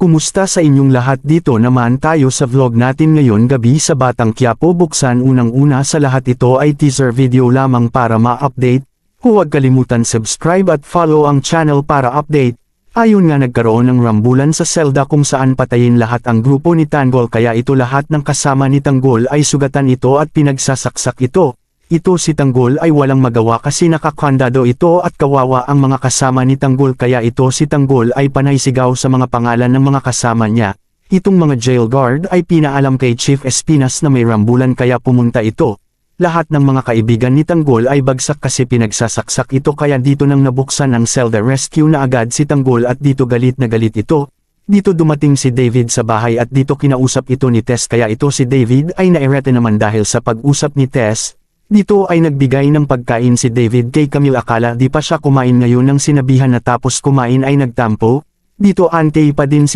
Kumusta sa inyong lahat? Dito naman tayo sa vlog natin ngayon gabi sa Batang Quiapo. Buksan unang-una sa lahat, ito ay teaser video lamang para ma-update. Huwag kalimutan subscribe at follow ang channel para update. Ayon nga, nagkaroon ng rambulan sa selda kung saan patayin lahat ang grupo ni Tanggol, kaya ito lahat ng kasama ni Tanggol ay sugatan ito at pinagsasaksak ito. Ito si Tanggol ay walang magawa kasi nakakandado ito at kawawa ang mga kasama ni Tanggol, kaya ito si Tanggol ay panay sigaw sa mga pangalan ng mga kasama niya. Itong mga jail guard ay pinaalam kay Chief Espinas na may rambulan kaya pumunta ito. Lahat ng mga kaibigan ni Tanggol ay bagsak kasi pinagsasaksak ito, kaya dito nang nabuksan ang selda, rescue na agad si Tanggol at dito galit na galit ito. Dito dumating si David sa bahay at dito kinausap ito ni Tess, kaya ito si David ay nairete naman dahil sa pag-usap ni Tess. Dito ay nagbigay ng pagkain si David kay Camille, akala di pa siya kumain ngayon nang sinabihan na tapos kumain ay nagtampo. Dito ante pa din si